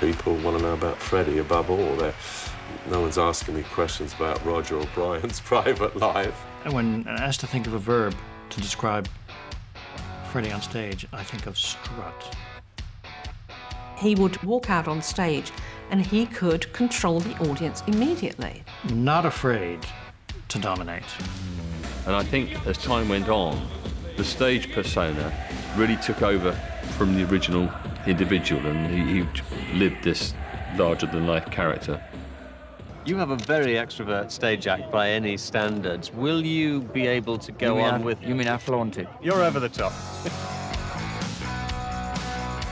people want to know about Freddie above all. No one's asking me questions about Roger or Brian's private life. And when asked to think of a verb to describe Freddie on stage, I think of strut. He would walk out on stage and he could control the audience immediately. Not afraid to dominate. And I think as time went on, the stage persona really took over from the original individual, and he lived this larger-than-life character. You have a very extrovert stage act by any standards. Will you be able to go on with... You mean I flaunt it? You're over the top.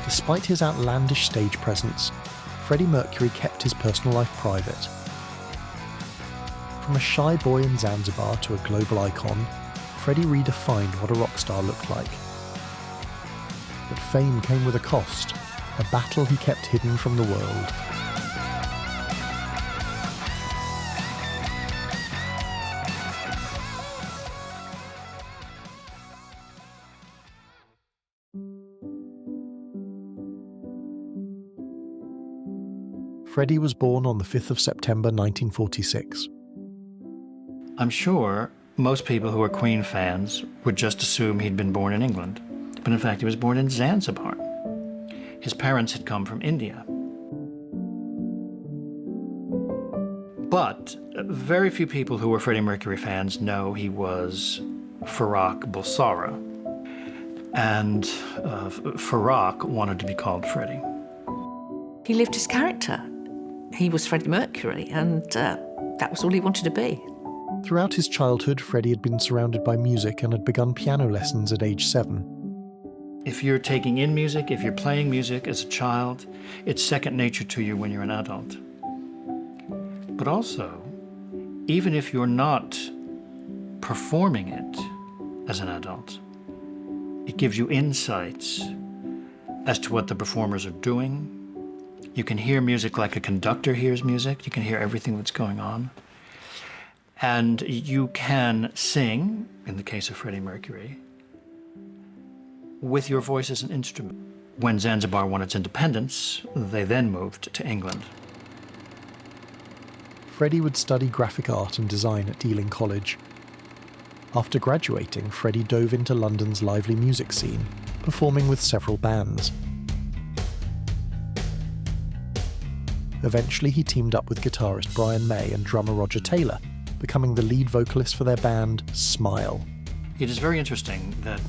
Despite his outlandish stage presence, Freddie Mercury kept his personal life private. From a shy boy in Zanzibar to a global icon, Freddie redefined what a rock star looked like. But fame came with a cost, a battle he kept hidden from the world. Freddie was born on the 5th of September 1946. I'm sure most people who are Queen fans would just assume he'd been born in England, but in fact he was born in Zanzibar. His parents had come from India. But very few people who were Freddie Mercury fans know he was Farrokh Bulsara, and Farrokh wanted to be called Freddie. He lived his character. He was Freddie Mercury, and that was all he wanted to be. Throughout his childhood, Freddie had been surrounded by music and had begun piano lessons at age 7. If you're taking in music, if you're playing music as a child, it's second nature to you when you're an adult. But also, even if you're not performing it as an adult, it gives you insights as to what the performers are doing. You can hear music like a conductor hears music. You can hear everything that's going on. And you can sing, in the case of Freddie Mercury, with your voice as an instrument. When Zanzibar won its independence, they then moved to England. Freddie would study graphic art and design at Ealing College. After graduating, Freddie dove into London's lively music scene, performing with several bands. Eventually, he teamed up with guitarist Brian May and drummer Roger Taylor, becoming the lead vocalist for their band, Smile. It is very interesting that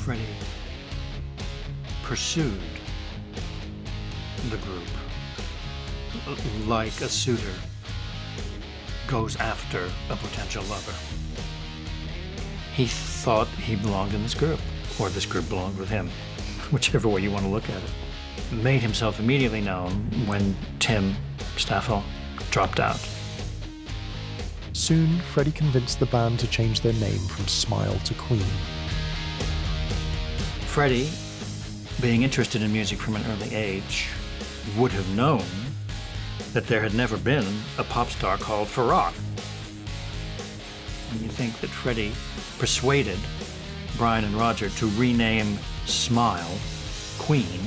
Freddie pursued the group like a suitor goes after a potential lover. He thought he belonged in this group, or this group belonged with him, whichever way you want to look at it. Made himself immediately known when Tim Staffel dropped out. Soon, Freddie convinced the band to change their name from Smile to Queen. Freddie, being interested in music from an early age, would have known that there had never been a pop star called Farrokh. And you think that Freddie persuaded Brian and Roger to rename Smile Queen,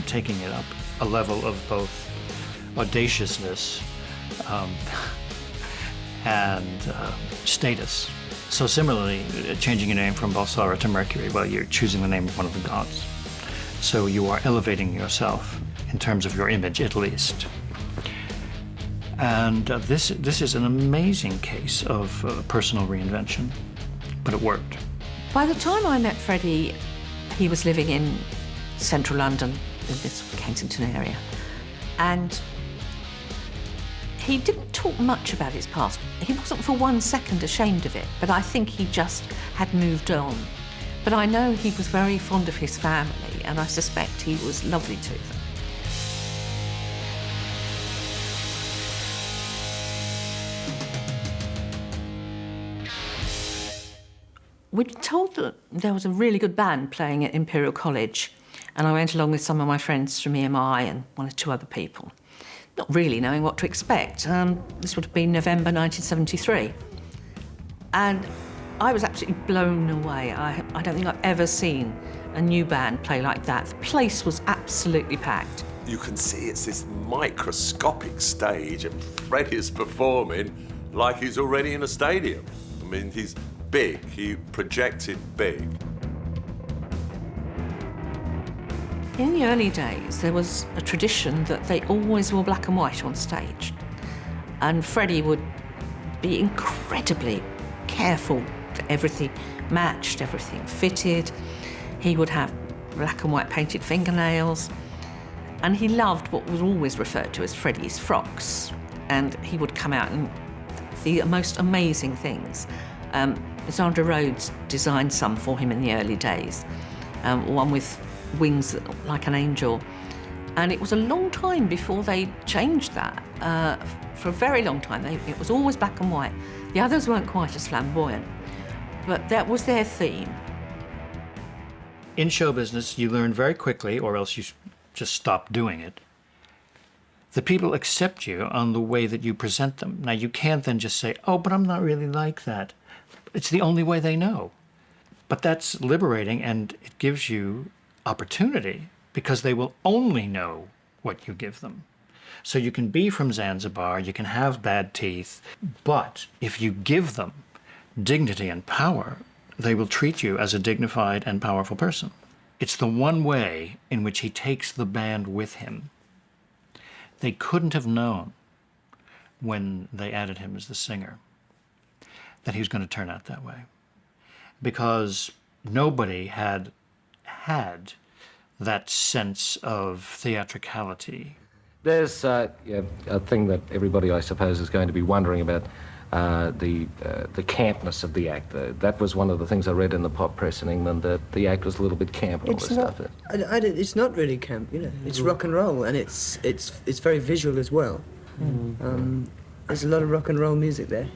taking it up a level of both audaciousness and status. So similarly, changing your name from Bulsara to Mercury, well, you're choosing the name of one of the gods. So you are elevating yourself in terms of your image, at least. And this is an amazing case of personal reinvention, but it worked. By the time I met Freddie, he was living in central London, in this Kensington area. And he didn't talk much about his past. He wasn't for 1 second ashamed of it, but I think he just had moved on. But I know he was very fond of his family, and I suspect he was lovely to them. We'd been told that there was a really good band playing at Imperial College, and I went along with some of my friends from EMI and 1 or 2 other people, not really knowing what to expect. This would have been November 1973. And I was absolutely blown away. I don't think I've ever seen a new band play like that, the place was absolutely packed. You can see it's this microscopic stage and Freddie's performing like he's already in a stadium. I mean, he's big, he projected big. In the early days, there was a tradition that they always wore black and white on stage. And Freddie would be incredibly careful that everything matched, everything fitted. He would have black and white painted fingernails. And he loved what was always referred to as Freddie's frocks. And he would come out in the most amazing things. Sandra Rhodes designed some for him in the early days, one with wings like an angel. And it was a long time before they changed that. For a very long time, it was always black and white. The others weren't quite as flamboyant, but that was their theme. In show business, you learn very quickly, or else you just stop doing it, that people accept you on the way that you present them. Now, you can't then just say, oh, but I'm not really like that. It's the only way they know. But that's liberating, and it gives you opportunity, because they will only know what you give them. So you can be from Zanzibar, you can have bad teeth, but if you give them dignity and power, they will treat you as a dignified and powerful person. It's the one way in which he takes the band with him. They couldn't have known when they added him as the singer that he was going to turn out that way, because nobody had that sense of theatricality. There's a thing that everybody, I suppose, is going to be wondering about, the campness of the act. That was one of the things I read in the pop press in England, that the act was a little bit camp and all this stuff. It's not really camp, you know. It's rock and roll, and it's very visual as well. There's a lot of rock and roll music there.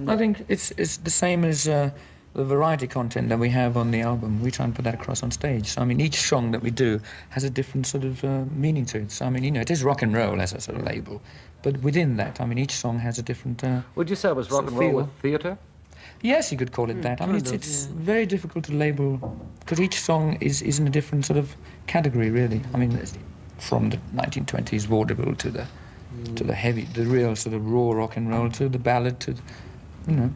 I think it's the same as the variety content that we have on the album. We try and put that across on stage. So, I mean, each song that we do has a different sort of meaning to it. So, I mean, you know, it is rock and roll as a sort of label, but within that, I mean, each song has a different Would you say it was rock and roll with theatre? Yes, you could call it that. I mean, it's very difficult to label, because each song is in a different sort of category, really. I mean, from the 1920s vaudeville to the heavy, the real sort of raw rock and roll, to the ballad, to, you know.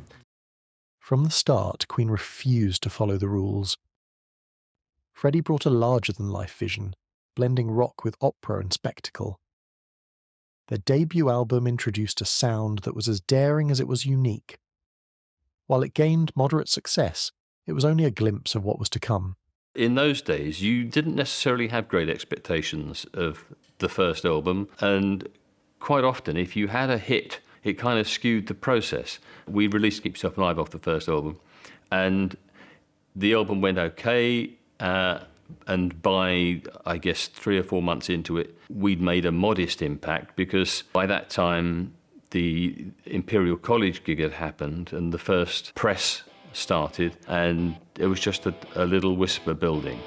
From the start, Queen refused to follow the rules. Freddie brought a larger-than-life vision, blending rock with opera and spectacle. Their debut album introduced a sound that was as daring as it was unique. While it gained moderate success, it was only a glimpse of what was to come. In those days, you didn't necessarily have great expectations of the first album, and quite often, if you had a hit, it kind of skewed the process. We released Keep Yourself Alive off the first album, and the album went okay, and by, I guess, 3 or 4 months into it, we'd made a modest impact, because by that time, the Imperial College gig had happened, and the first press started, and it was just a little whisper building.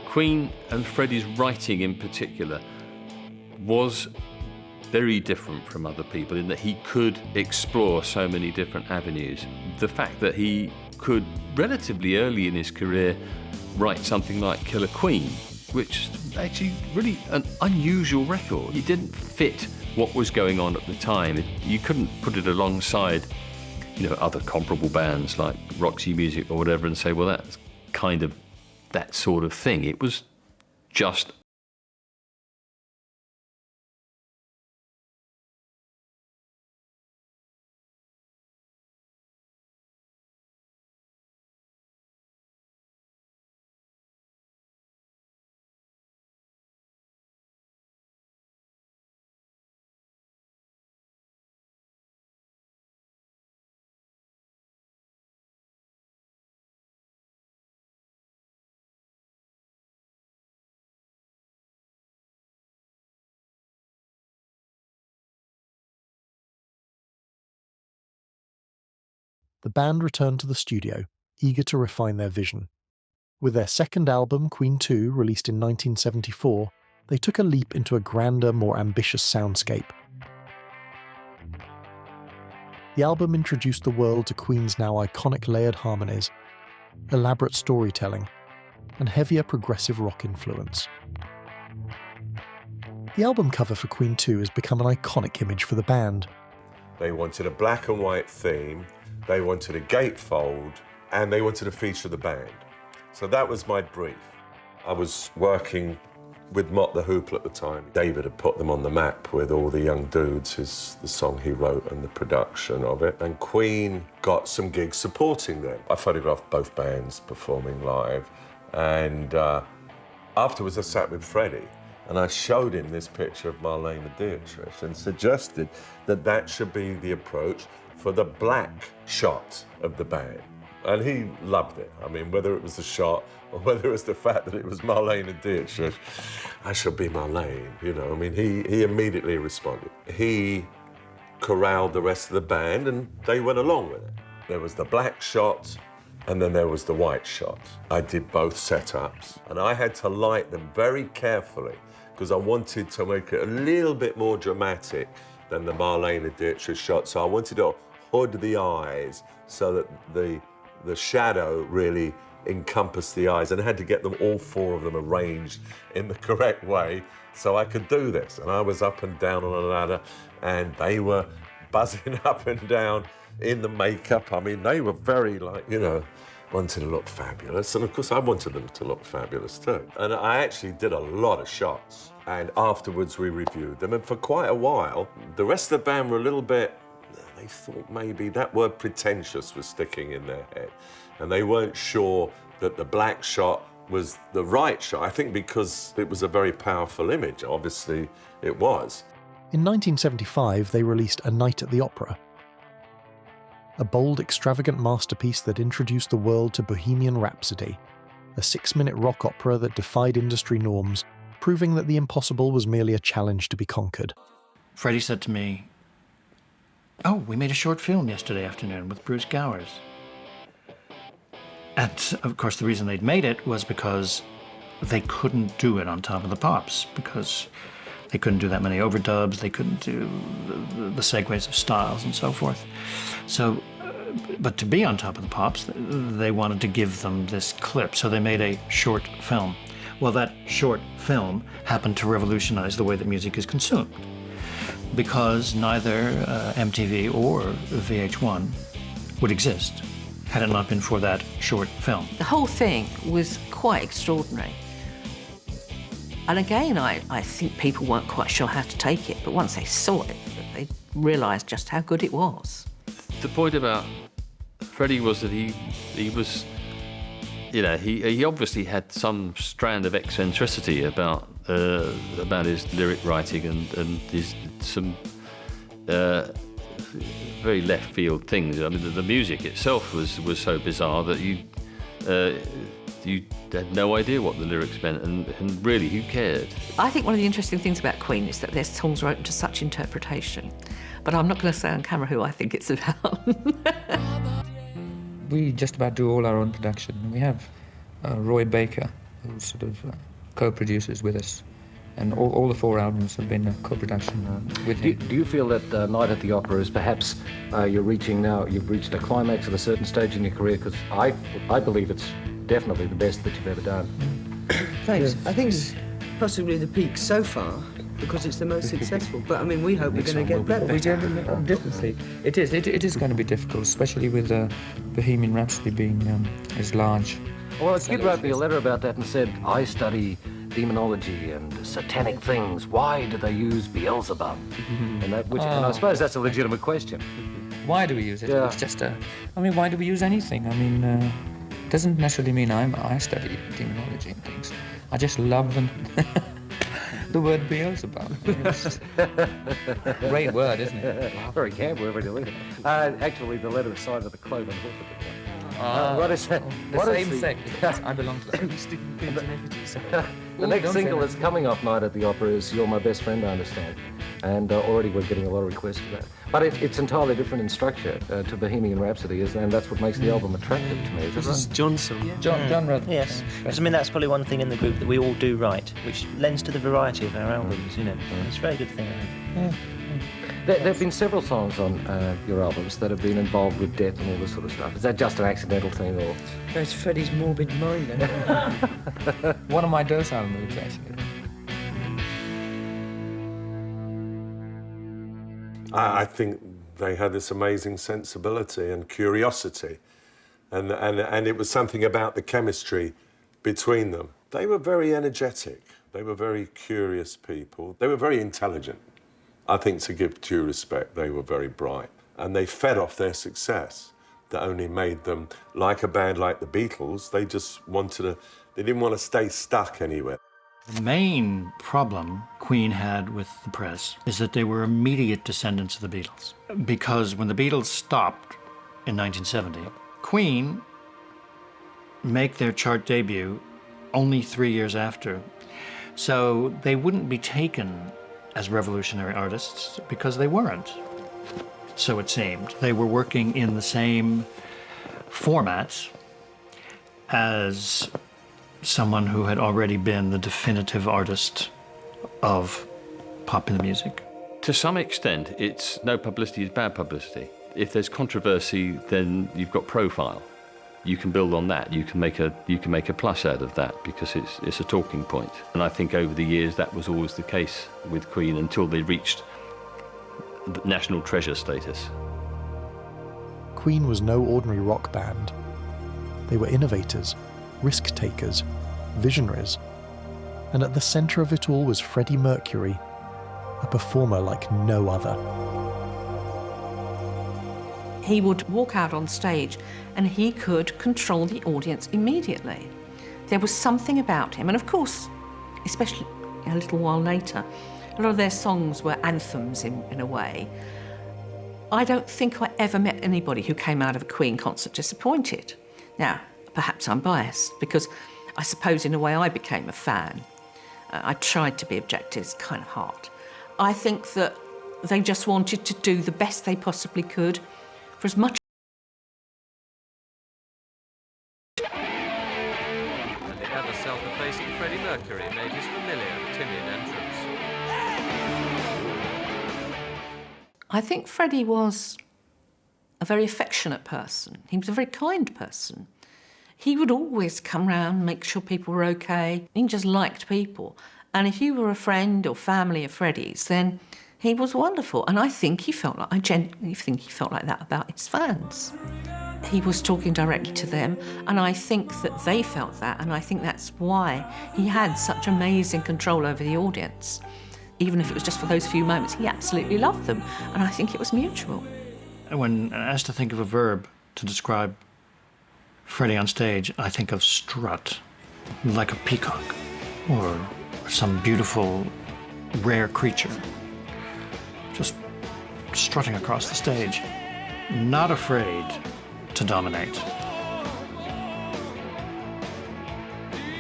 Queen and Freddie's writing in particular was very different from other people in that he could explore so many different avenues. The fact that he could, relatively early in his career, write something like Killer Queen, which is actually really an unusual record. It didn't fit what was going on at the time. You couldn't put it alongside, you know, other comparable bands like Roxy Music or whatever and say, well, that's kind of that sort of thing. It was just The band returned to the studio, eager to refine their vision. With their second album, Queen II, released in 1974, they took a leap into a grander, more ambitious soundscape. the album introduced the world to Queen's now iconic layered harmonies, elaborate storytelling, and heavier progressive rock influence. The album cover for Queen 2 has become an iconic image for the band. They wanted a black and white theme, they wanted a gatefold, and they wanted to feature the band. So that was my brief. I was working with Mott the Hoople at the time. David had put them on the map with All the Young Dudes, the song he wrote and the production of it. And Queen got some gigs supporting them. I photographed both bands performing live. And afterwards I sat with Freddie and I showed him this picture of Marlene and Dietrich and suggested that that should be the approach for the black shot of the band. And he loved it. I mean, whether it was the shot or whether it was the fact that it was Marlene and Dietrich, I shall be Marlene, you know. I mean, he immediately responded. He corralled the rest of the band and they went along with it. There was the black shot and then there was the white shot. I did both setups and I had to light them very carefully because I wanted to make it a little bit more dramatic than the Marlene and Dietrich shot. So I wanted to hood the eyes so that the shadow really encompassed the eyes, and I had to get them, all four of them, arranged in the correct way so I could do this. And I was up and down on a ladder and they were buzzing up and down in the makeup. I mean, they were very, like, you know, wanted to look fabulous. And of course I wanted them to look fabulous too. And I actually did a lot of shots. And afterwards we reviewed them. And for quite a while, the rest of the band were a little bit, they thought maybe that word pretentious was sticking in their head. And they weren't sure that the black shot was the right shot. I think because it was a very powerful image. Obviously it was. In 1975, they released A Night at the Opera, a bold, extravagant masterpiece that introduced the world to Bohemian Rhapsody, a 6-minute rock opera that defied industry norms, proving that the impossible was merely a challenge to be conquered. Freddie said to me, "Oh, we made a short film yesterday afternoon with Bruce Gowers." And, of course, the reason they'd made it was because they couldn't do it on Top of the Pops, because they couldn't do that many overdubs, they couldn't do the segues of styles and so forth. So, but to be on Top of the Pops, they wanted to give them this clip, so they made a short film. Well, that short film happened to revolutionize the way that music is consumed, because neither MTV or VH1 would exist had it not been for that short film. The whole thing was quite extraordinary. And again, I think people weren't quite sure how to take it, but once they saw it, they realised just how good it was. The point about Freddie was that he was, you know, he obviously had some strand of eccentricity about his lyric writing and his some very left field things. I mean, the music itself was so bizarre that you had no idea what the lyrics meant, and really, who cared? I think one of the interesting things about Queen is that their songs are open to such interpretation. But I'm not going to say on camera who I think it's about. We just about do all our own production. We have Roy Baker, who sort of co-produces with us. And all the 4 albums have been a co-production with him. Do you feel that Night at the Opera is perhaps you've reached a climax at a certain stage in your career? Because I believe it's definitely the best that you've ever done. Thanks. I think it's possibly the peak so far because it's the most successful. But I mean, we hope we're going to get better. We do, definitely. It is going to be difficult, especially with Bohemian Rhapsody being as large. Well, a kid wrote me a letter about that and said, I study demonology and satanic things. Why do they use Beelzebub? And I suppose that's a legitimate question. Why do we use it? Yeah. It's just why do we use anything? I mean, it doesn't necessarily mean I study demonology and things. I just love the word Beelzebub. It's a great word, isn't it? Very camp wherever you live. Actually, the letter is signed with the cloven hoof at the top. What is that? The same sect. I belong to the The next single that's coming off Night at the Opera is You're My Best Friend, I understand. And already we're getting a lot of requests for that. But it's entirely different in structure to Bohemian Rhapsody, and that's what makes the album attractive to me. This is Johnson. John Rutherford. Yes, because I mean that's probably one thing in the group that we all do right, which lends to the variety of our albums, you know. It's a very good thing, I think. There have been several songs on your albums that have been involved with death and all this sort of stuff. Is that just an accidental thing, or...? That's Freddie's morbid mind. One of my docile moods, actually. I think they had this amazing sensibility and curiosity, and it was something about the chemistry between them. They were very energetic. They were very curious people. They were very intelligent. I think, to give due respect, they were very bright, and they fed off their success that only made them, like a band like the Beatles, they just wanted to, they didn't want to stay stuck anywhere. The main problem Queen had with the press is that they were immediate descendants of the Beatles. Because when the Beatles stopped in 1970, Queen make their chart debut only 3 years after. So they wouldn't be taken as revolutionary artists because they weren't. So it seemed. They were working in the same format as someone who had already been the definitive artist of popular music. To some extent, it's no publicity is bad publicity. If there's controversy, then you've got profile. You can build on that. You can make a plus out of that because it's a talking point. And I think over the years that was always the case with Queen until they reached national treasure status. Queen was no ordinary rock band. They were innovators, risk-takers, visionaries, and at the centre of it all was Freddie Mercury, a performer like no other. He would walk out on stage and he could control the audience immediately. There was something about him, and of course, especially a little while later, a lot of their songs were anthems in a way. I don't think I ever met anybody who came out of a Queen concert disappointed. Now, perhaps I'm biased, because I suppose in a way I became a fan. I tried to be objective, it's kind of hard. I think that they just wanted to do the best they possibly could for as much. And the ever self-effacing Freddie Mercury made his familiar, timid entrance. I think Freddie was a very affectionate person. He was a very kind person. He would always come round, make sure people were okay. He just liked people. And if you were a friend or family of Freddie's, then he was wonderful. And I think he felt like, I genuinely think he felt like that about his fans. He was talking directly to them, and I think that they felt that, and I think that's why he had such amazing control over the audience. Even if it was just for those few moments, he absolutely loved them, and I think it was mutual. When asked to think of a verb to describe Freddie on stage, I think of strut, like a peacock, or some beautiful, rare creature, just strutting across the stage, not afraid to dominate.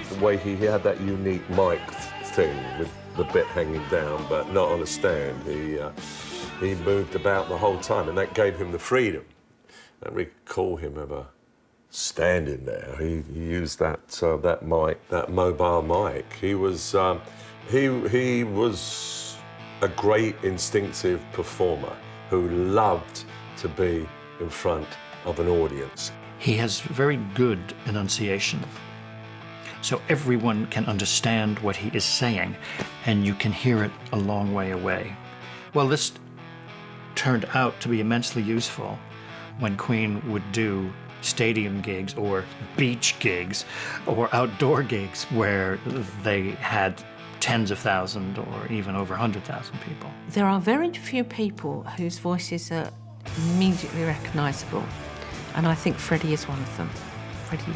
The way he had that unique mic thing with the bit hanging down, but not on a stand. He moved about the whole time, and that gave him the freedom. I don't recall him ever standing there. He used that mic, that mobile mic. He was a great instinctive performer who loved to be in front of an audience. He has very good enunciation, so everyone can understand what he is saying, and you can hear it a long way away. Well, this turned out to be immensely useful when Queen would do stadium gigs or beach gigs or outdoor gigs where they had tens of thousands or even over 100,000 people. There are very few people whose voices are immediately recognisable, and I think Freddie is one of them. Freddie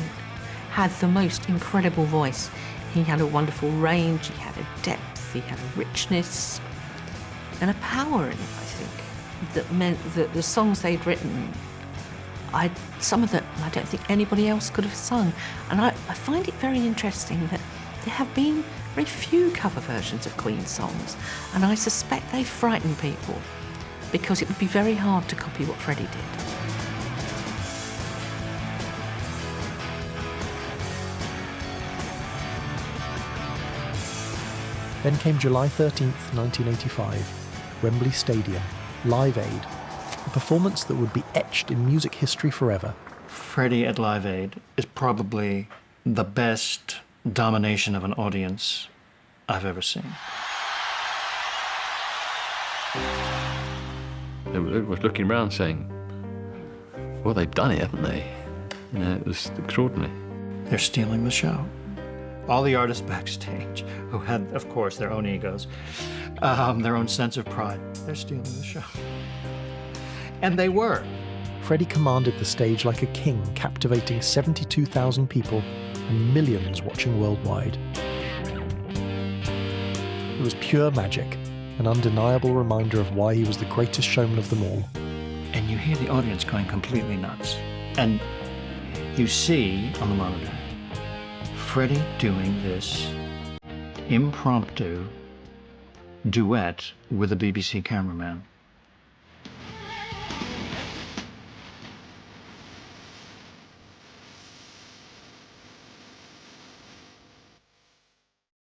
had the most incredible voice. He had a wonderful range, he had a depth, he had a richness and a power in it, I think, that meant that the songs they'd written, some of them I don't think anybody else could have sung. And I find it very interesting that there have been very few cover versions of Queen songs, and I suspect they frighten people because it would be very hard to copy what Freddie did. Then came July 13th, 1985, Wembley Stadium, Live Aid, a performance that would be etched in music history forever. Freddie at Live Aid is probably the best domination of an audience I've ever seen. They were looking around saying, well, they've done it, haven't they? You know, it was extraordinary. They're stealing the show. All the artists backstage, who had, of course, their own egos, their own sense of pride, they're stealing the show. And they were. Freddie commanded the stage like a king, captivating 72,000 people and millions watching worldwide. It was pure magic, an undeniable reminder of why he was the greatest showman of them all. And you hear the audience going completely nuts. And you see on the monitor Freddie doing this impromptu duet with a BBC cameraman.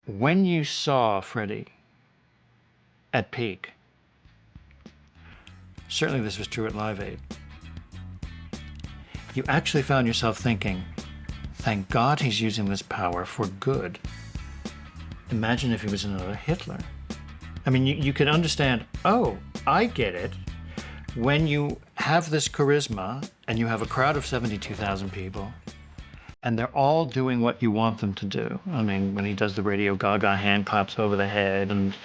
When you saw Freddie at peak, certainly this was true at Live Aid, you actually found yourself thinking, thank God he's using this power for good. Imagine if he was another Hitler. I mean, you could understand, oh, I get it. When you have this charisma and you have a crowd of 72,000 people, and they're all doing what you want them to do. I mean, when he does the Radio Gaga hand claps over the head and...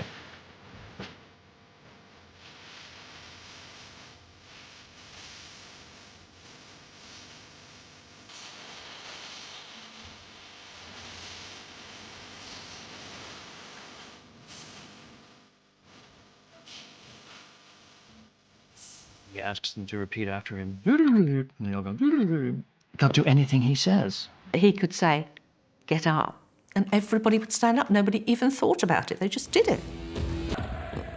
He asks them to repeat after him, and they all go, they'll do anything he says. He could say, get up, and everybody would stand up. Nobody even thought about it. They just did it.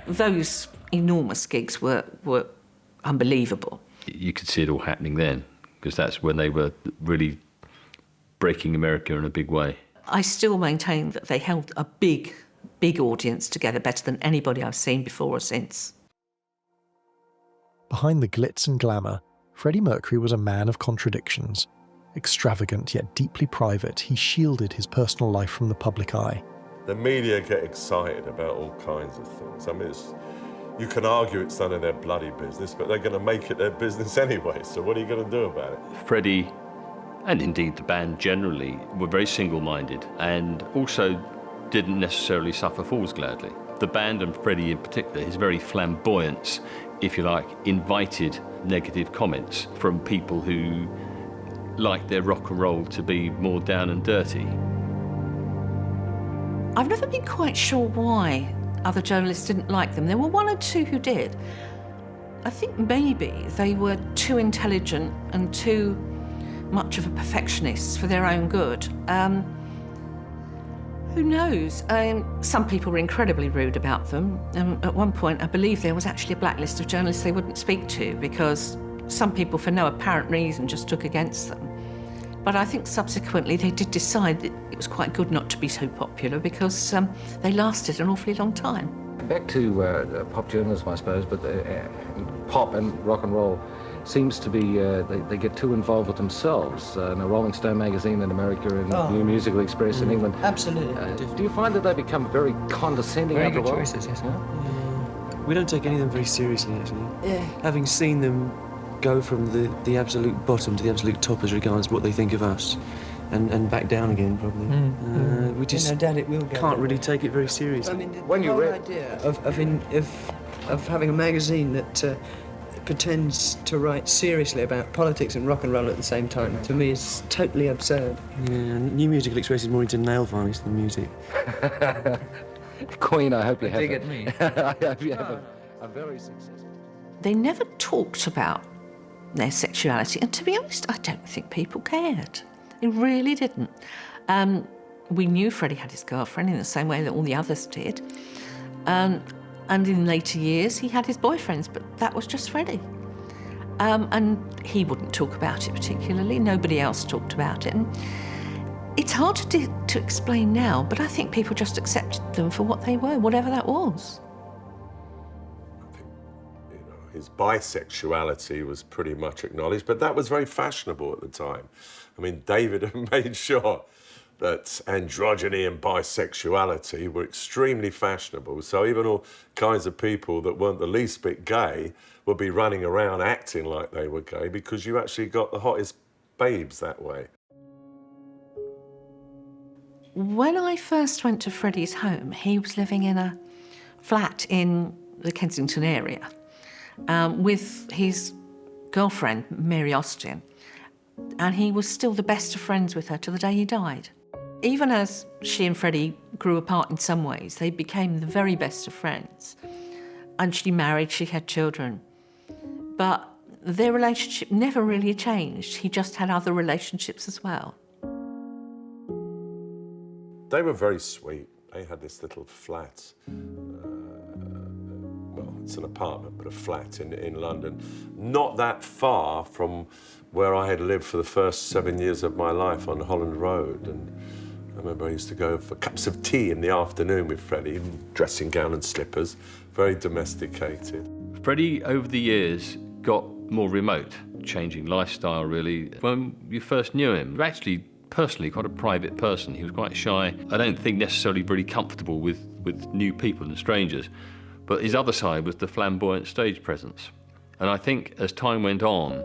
Those enormous gigs were unbelievable. You could see it all happening then, because that's when they were really breaking America in a big way. I still maintain that they held a big, big audience together, better than anybody I've seen before or since. Behind the glitz and glamour, Freddie Mercury was a man of contradictions. Extravagant yet deeply private, he shielded his personal life from the public eye. The media get excited about all kinds of things. I mean, you can argue it's none of their bloody business, but they're going to make it their business anyway, so what are you going to do about it? Freddie, and indeed the band generally, were very single-minded and also didn't necessarily suffer fools gladly. The band, and Freddie in particular, his very flamboyance, if you like, invited negative comments from people who liked their rock and roll to be more down and dirty. I've never been quite sure why other journalists didn't like them. There were one or two who did. I think maybe they were too intelligent and too much of a perfectionist for their own good. Who knows? Some people were incredibly rude about them. At one point, I believe there was actually a blacklist of journalists they wouldn't speak to because some people, for no apparent reason, just took against them. But I think subsequently they did decide that it was quite good not to be so popular because they lasted an awfully long time. Back to pop journalism, I suppose, but pop and rock and roll seems to be, they get too involved with themselves. Rolling Stone magazine in America and New Musical Express in England. Absolutely. Do you find that they become very condescending? Very good choices, yes. Yeah? We don't take any of them very seriously, actually. Yeah. Having seen them go from the absolute bottom to the absolute top as regards what they think of us, and back down again, probably. We just no doubt it will go can't really take it very seriously. I mean, the whole idea of having a magazine that pretends to write seriously about politics and rock and roll at the same time, to me, is totally absurd. Yeah, New Musical Express is more into nail varnish than music. Queen, I hope you have Dig at me. I hope you have a very successful... They never talked about their sexuality, and to be honest, I don't think people cared. They really didn't. We knew Freddie had his girlfriend in the same way that all the others did. And in later years, he had his boyfriends, but that was just Freddie. And he wouldn't talk about it particularly. Nobody else talked about it. And it's hard to explain now, but I think people just accepted them for what they were, whatever that was. I think, his bisexuality was pretty much acknowledged, but that was very fashionable at the time. I mean, David had made sure that androgyny and bisexuality were extremely fashionable. So even all kinds of people that weren't the least bit gay would be running around acting like they were gay because you actually got the hottest babes that way. When I first went to Freddie's home, he was living in a flat in the Kensington area with his girlfriend, Mary Austin, and he was still the best of friends with her to the day he died. Even as she and Freddie grew apart in some ways, they became the very best of friends. And she married, she had children. But their relationship never really changed. He just had other relationships as well. They were very sweet. They had this little flat, well, it's an apartment, but a flat in London, not that far from where I had lived for the first 7 years of my life on Holland Road. And I remember I used to go for cups of tea in the afternoon with Freddie, in dressing gown and slippers, very domesticated. Freddie, over the years, got more remote, changing lifestyle, really. When you first knew him, he was actually personally quite a private person. He was quite shy. I don't think necessarily really comfortable with new people and strangers. But his other side was the flamboyant stage presence. And I think as time went on,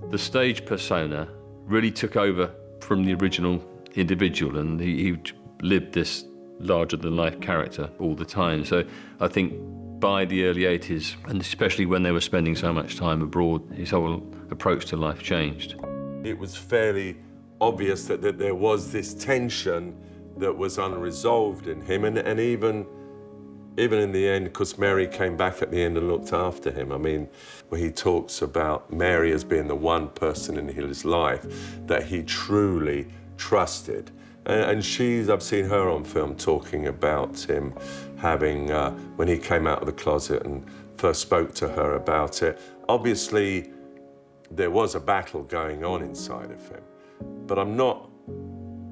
the stage persona really took over from the original individual, and he lived this larger-than-life character all the time. So I think by the early 80s, and especially when they were spending so much time abroad, his whole approach to life changed. It was fairly obvious that there was this tension that was unresolved in him, and even in the end, because Mary came back at the end and looked after him. I mean, where he talks about Mary as being the one person in his life that he truly trusted. And I've seen her on film talking about him having, when he came out of the closet and first spoke to her about it. Obviously, there was a battle going on inside of him, but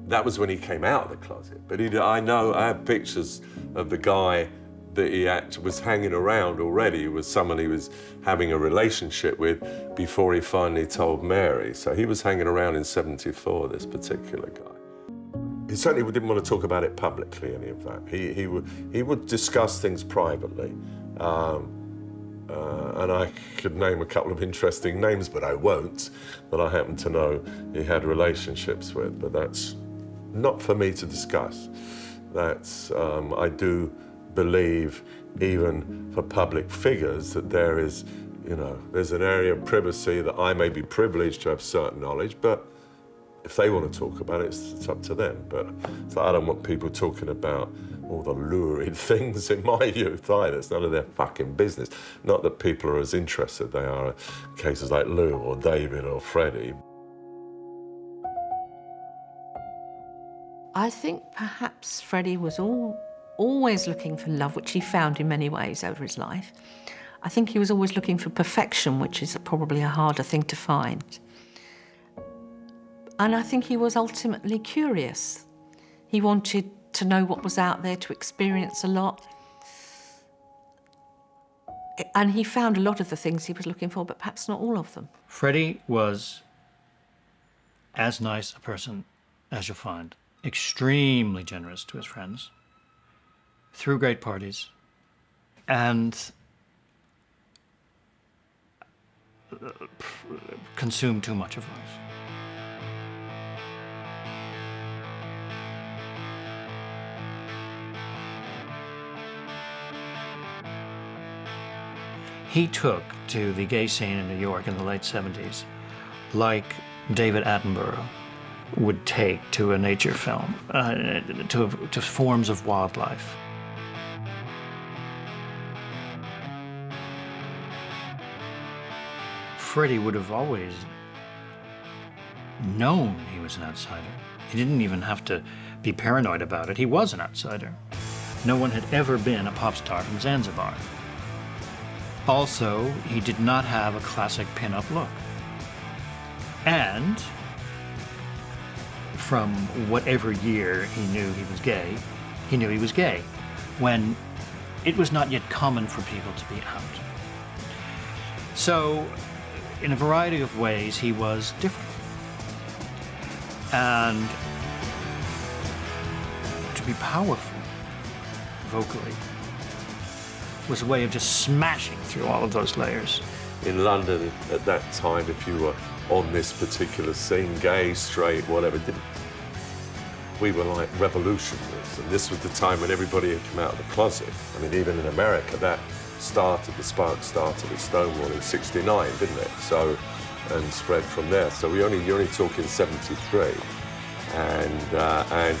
that was when he came out of the closet. But I have pictures of the guy that he was hanging around already with someone he was having a relationship with before he finally told Mary. So he was hanging around in '74, this particular guy. He certainly didn't want to talk about it publicly, any of that. He would discuss things privately. And I could name a couple of interesting names, but I won't, that I happen to know he had relationships with, but that's not for me to discuss. That's, I do believe, even for public figures, that there is, there's an area of privacy that I may be privileged to have certain knowledge, but if they want to talk about it, it's up to them. But I don't want people talking about all the lurid things in my youth either. It's none of their fucking business. Not that people are as interested they are in cases like Lou or David or Freddie. I think perhaps Freddie was always looking for love, which he found in many ways over his life. I think he was always looking for perfection, which is probably a harder thing to find. And I think he was ultimately curious. He wanted to know what was out there, to experience a lot. And he found a lot of the things he was looking for, but perhaps not all of them. Freddie was as nice a person as you'll find. Extremely generous to his friends, threw great parties, and consumed too much of life. He took to the gay scene in New York in the late 70s like David Attenborough would take to a nature film, to forms of wildlife. Freddie would have always known he was an outsider. He didn't even have to be paranoid about it. He was an outsider. No one had ever been a pop star from Zanzibar. Also, he did not have a classic pin-up look. And from whatever year he knew he was gay, he knew he was gay, when it was not yet common for people to be out. So, in a variety of ways, he was different. And to be powerful vocally was a way of just smashing through all of those layers. In London at that time, if you were on this particular scene, gay, straight, whatever, we were like revolutionaries. And this was the time when everybody had come out of the closet. I mean, even in America, the spark started at Stonewall in '69, didn't it? So, and spread from there. So you're only talking '73. And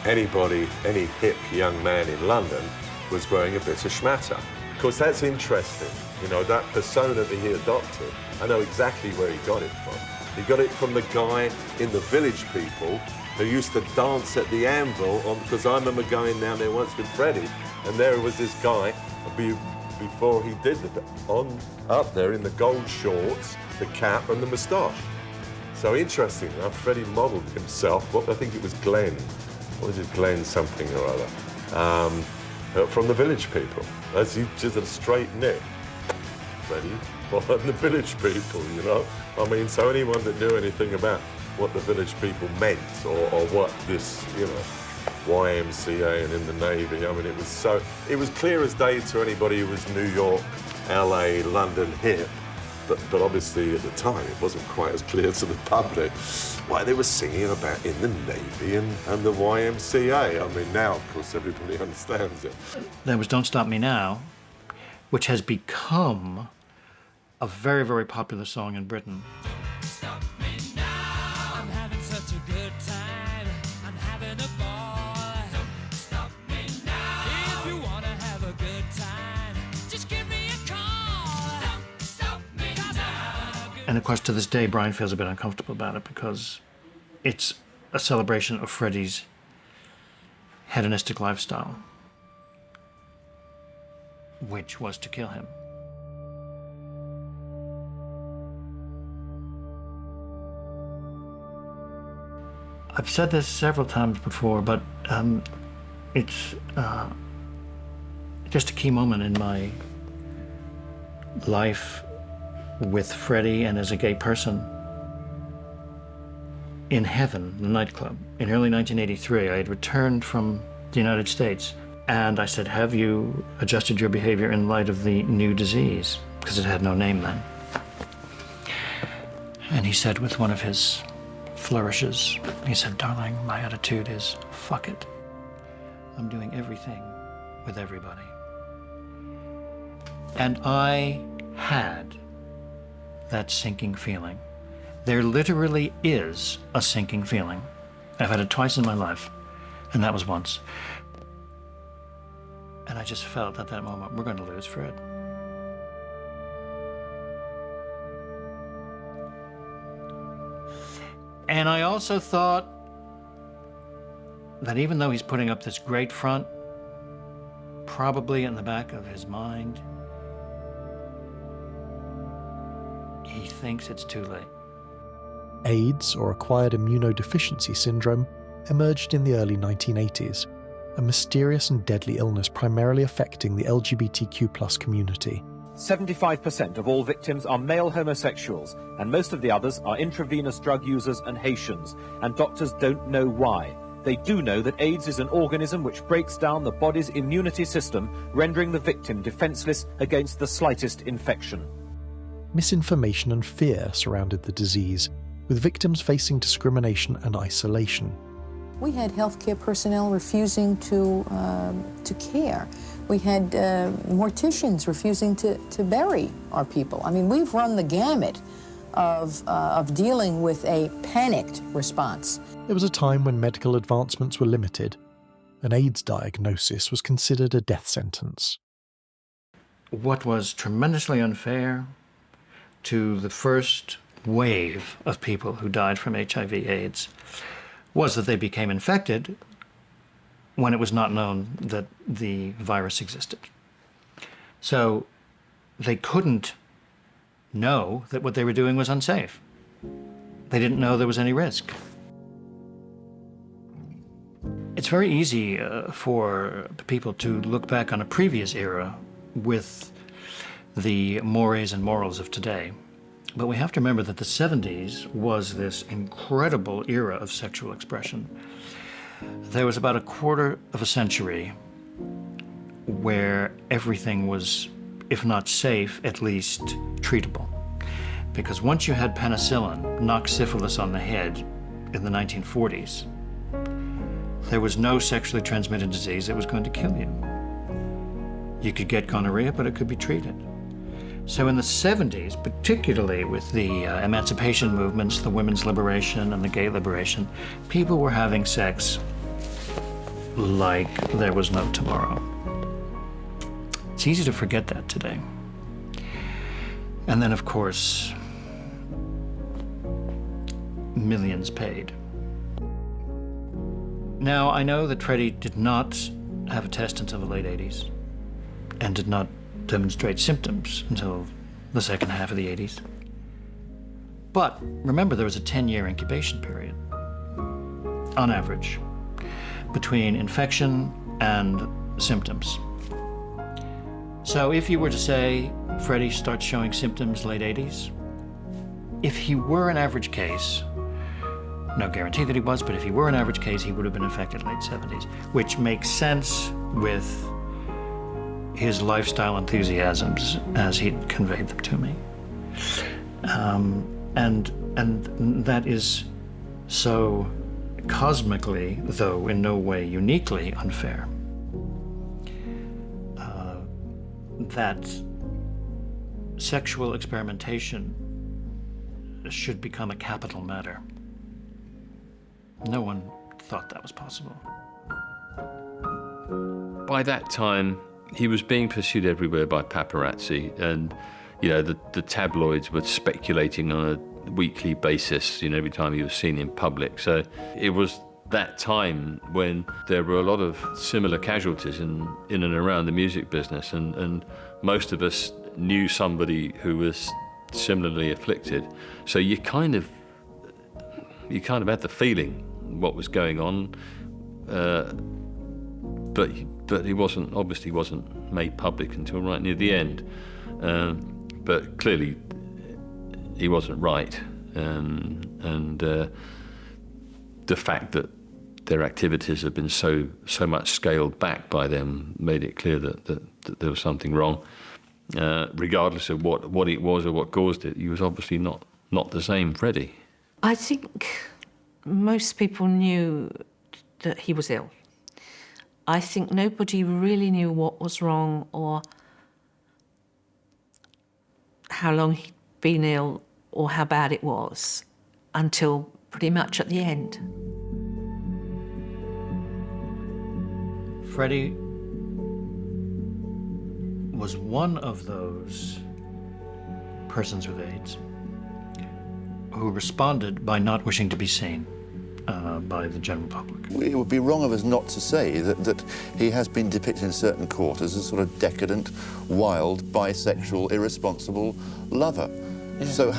anybody, any hip young man in London was wearing a bit of schmatter. Of course, that's interesting. You know, that persona that he adopted, I know exactly where he got it from. He got it from the guy in the Village People who used to dance at the Anvil, because I remember going down there once with Freddie, and there was this guy, before he did up there in the gold shorts, the cap and the moustache. So interesting enough, Freddie modelled himself, I think it was Glenn, what was it, Glenn something or other, from the Village People. That's just a straight nick, Freddie, from the Village People, you know? I mean, so anyone that knew anything about what the Village People meant, or what this, you know, YMCA and in the Navy, I mean, it was clear as day to anybody who was New York, LA, London hip, but obviously at the time it wasn't quite as clear to the public why they were singing about in the Navy and the YMCA. I mean, now, of course, everybody understands it. There was Don't Stop Me Now, which has become a very, very popular song in Britain. Stop me now, I'm having such a good time, I'm having a ball. Don't stop me now, if you wanna have a good time, just give me a call. Don't stop me now. And of course, to this day, Brian feels a bit uncomfortable about it because it's a celebration of Freddie's hedonistic lifestyle, which was to kill him. I've said this several times before, but it's just a key moment in my life with Freddie and as a gay person. In Heaven, the nightclub, in early 1983, I had returned from the United States, and I said, have you adjusted your behavior in light of the new disease? Because it had no name then. And he said with one of his flourishes, he said, darling, my attitude is, fuck it. I'm doing everything with everybody. And I had that sinking feeling. There literally is a sinking feeling. I've had it twice in my life, and that was once. And I just felt at that moment, we're going to lose Fred. And I also thought that even though he's putting up this great front, probably in the back of his mind, he thinks it's too late. AIDS, or acquired immunodeficiency syndrome, emerged in the early 1980s, a mysterious and deadly illness primarily affecting the LGBTQ+ community. 75% of all victims are male homosexuals, and most of the others are intravenous drug users and Haitians, and doctors don't know why. They do know that AIDS is an organism which breaks down the body's immunity system, rendering the victim defenseless against the slightest infection. Misinformation and fear surrounded the disease, with victims facing discrimination and isolation. We had healthcare personnel refusing to care. We had morticians refusing to bury our people. I mean, we've run the gamut of dealing with a panicked response. There was a time when medical advancements were limited. An AIDS diagnosis was considered a death sentence. What was tremendously unfair to the first wave of people who died from HIV/AIDS was that they became infected when it was not known that the virus existed. So they couldn't know that what they were doing was unsafe. They didn't know there was any risk. It's very easy for people to look back on a previous era with the mores and morals of today. But we have to remember that the 70s was this incredible era of sexual expression. There was about a quarter of a century where everything was, if not safe, at least treatable. Because once you had penicillin knock syphilis on the head in the 1940s, there was no sexually transmitted disease that was going to kill you. You could get gonorrhea, but it could be treated. So in the 70s, particularly with the emancipation movements, the women's liberation and the gay liberation, people were having sex like there was no tomorrow. It's easy to forget that today. And then, of course, millions paid. Now, I know that Freddie did not have a test until the late 80s and did not demonstrate symptoms until the second half of the 80s. But remember, there was a 10-year incubation period, on average, between infection and symptoms. So if you were to say Freddie starts showing symptoms late 80s, if he were an average case, no guarantee that he was, but if he were an average case, he would have been infected late 70s, which makes sense with his lifestyle enthusiasms as he conveyed them to me. And that is so cosmically, though in no way uniquely, unfair. That sexual experimentation should become a capital matter. No one thought that was possible. By that time, he was being pursued everywhere by paparazzi, and the tabloids were speculating on a weekly basis, every time he was seen in public. So it was that time when there were a lot of similar casualties in and around the music business, and most of us knew somebody who was similarly afflicted. So you kind of had the feeling what was going on, but he obviously wasn't made public until right near the end. But clearly he wasn't right, and the fact that their activities have been so much scaled back by them made it clear that there was something wrong. Regardless of what it was or what caused it, he was obviously not the same Freddie. I think most people knew that he was ill. I think nobody really knew what was wrong or how long he'd been ill or how bad it was until pretty much at the end. Freddie was one of those persons with AIDS who responded by not wishing to be seen by the general public. It would be wrong of us not to say that he has been depicted in certain quarters as a sort of decadent, wild, bisexual, irresponsible lover. Yeah. So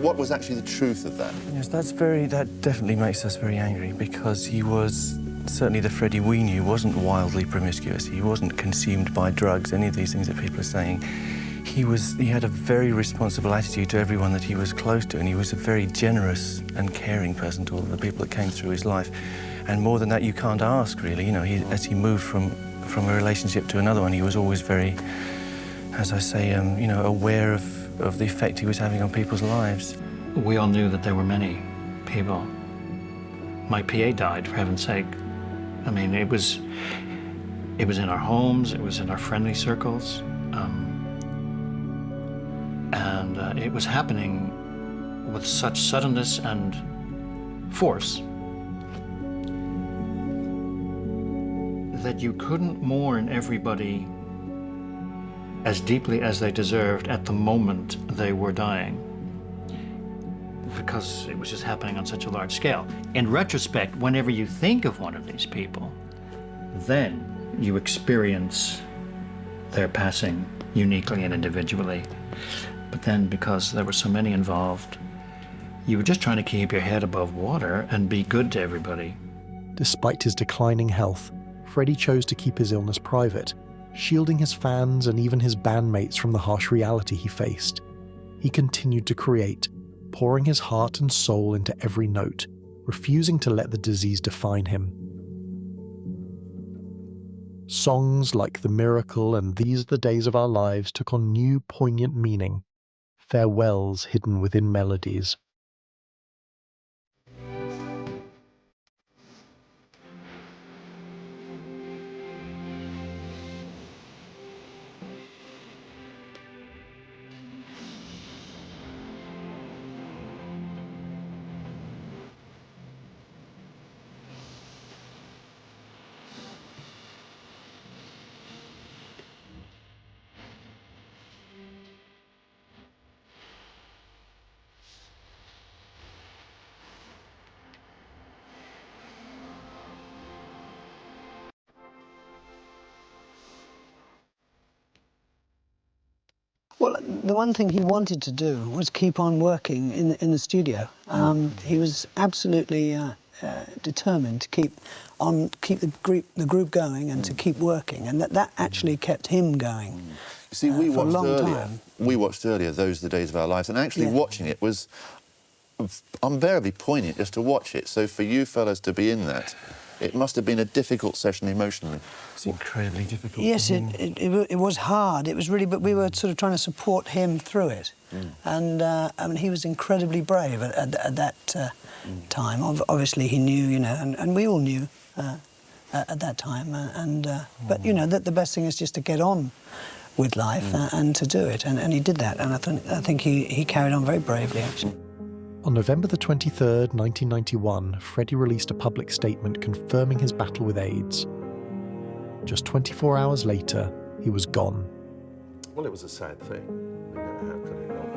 what was actually the truth of that? Yes, that definitely makes us very angry, because he was, certainly the Freddie we knew, wasn't wildly promiscuous. He wasn't consumed by drugs, any of these things that people are saying. He had a very responsible attitude to everyone that he was close to, and he was a very generous and caring person to all the people that came through his life. And more than that, you can't ask, really. As he moved from a relationship to another one, he was always very, as I say, aware of the effect he was having on people's lives. We all knew that there were many people. My PA died, for heaven's sake. I mean, it was in our homes, it was in our friendly circles. And it was happening with such suddenness and force that you couldn't mourn everybody as deeply as they deserved at the moment they were dying, because it was just happening on such a large scale. In retrospect, whenever you think of one of these people, then you experience their passing uniquely and individually. But then, because there were so many involved, you were just trying to keep your head above water and be good to everybody. Despite his declining health, Freddie chose to keep his illness private shielding his fans and even his bandmates from the harsh reality he faced, he continued to create, pouring his heart and soul into every note, refusing to let the disease define him. Songs like The Miracle and These Are the Days of Our Lives took on new poignant meaning, farewells hidden within melodies. Well, the one thing he wanted to do was keep on working in the studio. He was absolutely determined to keep the group going and to keep working, and that actually kept him going. You see, we for a watched long earlier. time. We watched earlier Those Are the Days of Our Lives, and actually watching it was unbearably poignant just to watch it. So for you fellas to be in that, it must have been a difficult session emotionally. It's incredibly difficult. Yes, it was hard. It was really, but we were sort of trying to support him through it. And I mean, he was incredibly brave at that time. Obviously, he knew, you know, and we all knew at that time. But you know, that the best thing is just to get on with life and to do it. And he did that. And I think he carried on very bravely, actually. On November the 23rd, 1991, Freddie released a public statement confirming his battle with AIDS. Just 24 hours later, he was gone. Well, it was a sad thing. I mean, how could it not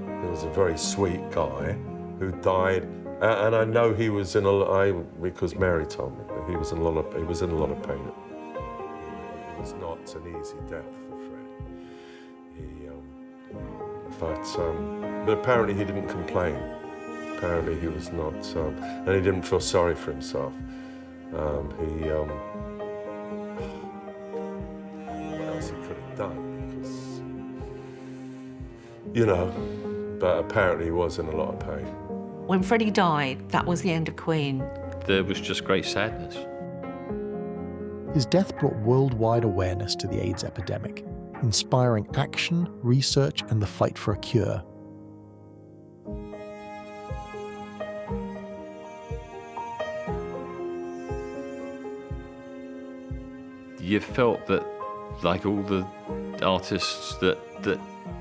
be? He was a very sweet guy who died, and I know he was in because Mary told me that he was in a lot of pain. It was not an easy death for Freddie. But apparently he didn't complain. Apparently he was not, and he didn't feel sorry for himself. What else he could have done? Because, you know, but apparently he was in a lot of pain. When Freddie died, that was the end of Queen. There was just great sadness. His death brought worldwide awareness to the AIDS epidemic, inspiring action, research, and the fight for a cure. You felt that, like all the artists that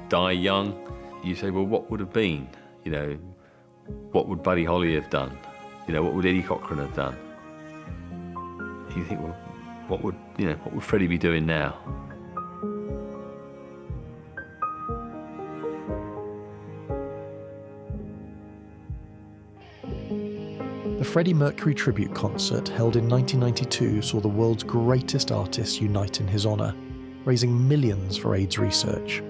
die young, you say, well, what would have been? You know, what would Buddy Holly have done? You know, what would Eddie Cochran have done? You think, well, what would Freddie be doing now? The Freddie Mercury tribute concert held in 1992 saw the world's greatest artists unite in his honour, raising millions for AIDS research.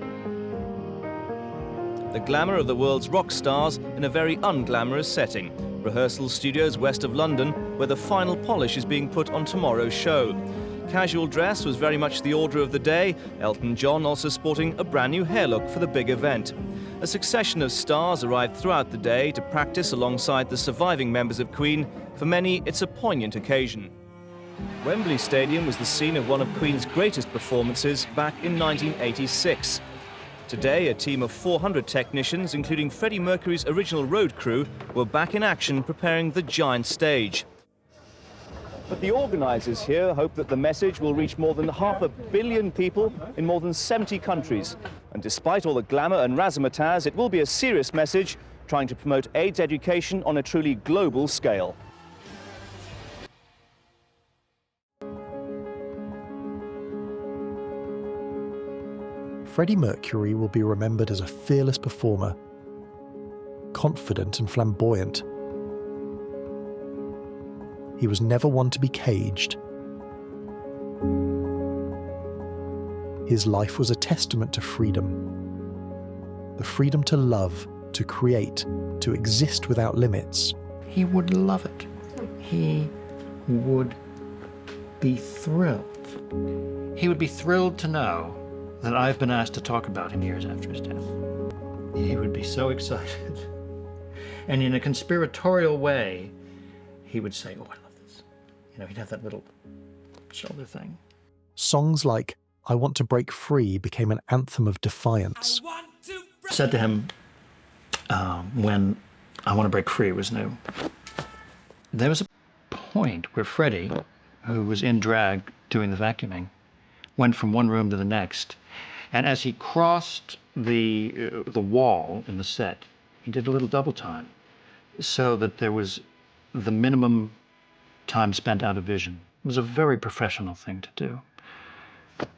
The glamour of the world's rock stars in a very unglamorous setting. Rehearsal studios west of London, where the final polish is being put on tomorrow's show. Casual dress was very much the order of the day, Elton John also sporting a brand new hair look for the big event. A succession of stars arrived throughout the day to practice alongside the surviving members of Queen. For many, it's a poignant occasion. Wembley Stadium was the scene of one of Queen's greatest performances back in 1986. Today, a team of 400 technicians, including Freddie Mercury's original road crew, were back in action preparing the giant stage. But the organisers here hope that the message will reach more than 500 million people in more than 70 countries. And despite all the glamour and razzmatazz, it will be a serious message trying to promote AIDS education on a truly global scale. Freddie Mercury will be remembered as a fearless performer, confident and flamboyant. He was never one to be caged. His life was a testament to freedom. The freedom to love, to create, to exist without limits. He would love it. He would be thrilled He would be thrilled to know that I've been asked to talk about him years after his death. He would be so excited. And in a conspiratorial way, he would say, "Oh, I love this." You know, he'd have that little shoulder thing. Songs like I Want to Break Free became an anthem of defiance. I said to him when I Want to Break Free was new, there was a point where Freddie, who was in drag doing the vacuuming, went from one room to the next, and as he crossed the wall in the set, he did a little double time, so that there was the minimum time spent out of vision. It was a very professional thing to do,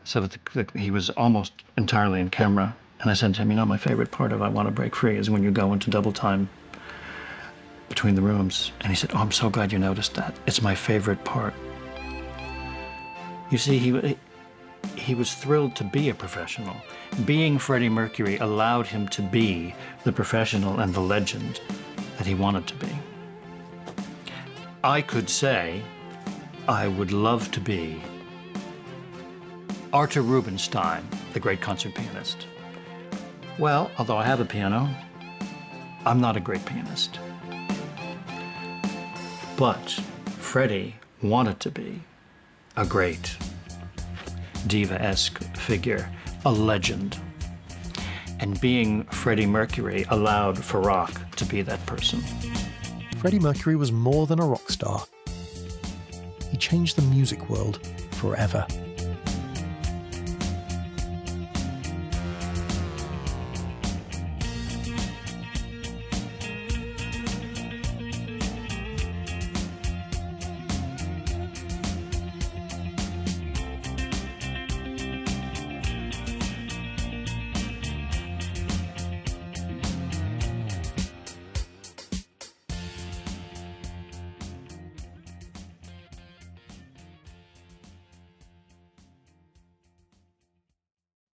so that he was almost entirely in camera. And I said to him, you know, my favorite part of I Want to Break Free is when you go into double time between the rooms. And he said, oh, I'm so glad you noticed that. It's my favorite part. You see, he was thrilled to be a professional. Being Freddie Mercury allowed him to be the professional and the legend that he wanted to be. I could say I would love to be Artur Rubinstein, the great concert pianist. Well, although I have a piano, I'm not a great pianist. But Freddie wanted to be a great diva-esque figure, a legend. And being Freddie Mercury allowed for rock to be that person. Freddie Mercury was more than a rock star. He changed the music world forever.